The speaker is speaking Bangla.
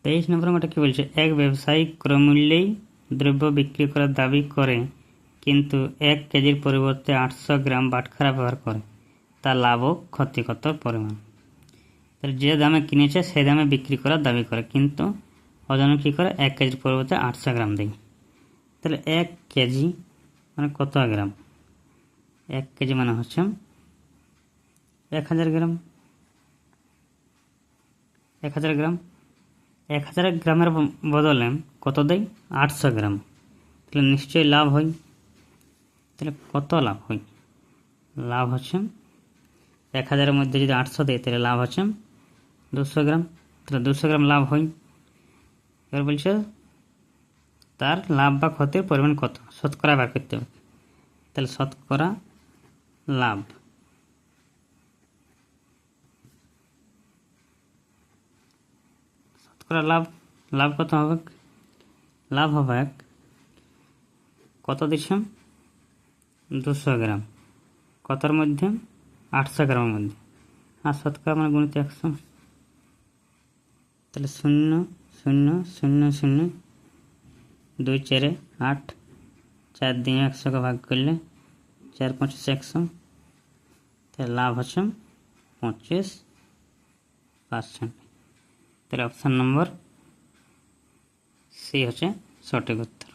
23 নম্বর এটা কি বলছে, এক ব্যবসায়ী ক্রয়মূল্যেই দ্রব্য বিক্রি করার দাবি করে কিন্তু 1 কেজির পরিবর্তে 800 গ্রাম বাটখারা ব্যবহার করে, তার লাভ ও ক্ষতি কত পরিমাণ। তাহলে যে দামে কিনেছে সেই দামে বিক্রি করার দাবি করে কিন্তু ওজন কী করে 1 কেজির পরিবর্তে 800 গ্রাম দেয়। তাহলে 1 কেজি মানে কত গ্রাম, 1 কেজি মানে হচ্ছে 1000 গ্রাম। 1000 গ্রাম 1000 গ্রামের বদলে কত দেয়, 800 গ্রাম। তাহলে নিশ্চয়ই লাভ হয়। তাহলে কত লাভ হয়, লাভ হচ্ছে 1000-এর মধ্যে যদি 800 দেয় তাহলে লাভ হচ্ছে 200 গ্রাম। তাহলে 200 গ্রাম লাভ হয়। এবার বলছে তার লাভ বা ক্ষতির পরিমাণ কত, শতকরা বার করতে হবে। তাহলে শতকরা লাভ, শতকরা লাভ, লাভ কত হবে, লাভ হবে কত দিচ্ছি 200 গ্রাম, কতর মধ্যে 800 গ্রামের মধ্যে, আর শতকরা মানে গুণিত 100। তাহলে 0.000 2 4 8, 4 দিয়ে 100কে ভাগ করলে 4 5 100। তাহলে লাভ হচ্ছে 25%। তাহলে অপশান নম্বর সি হচ্ছে সঠিক উত্তর।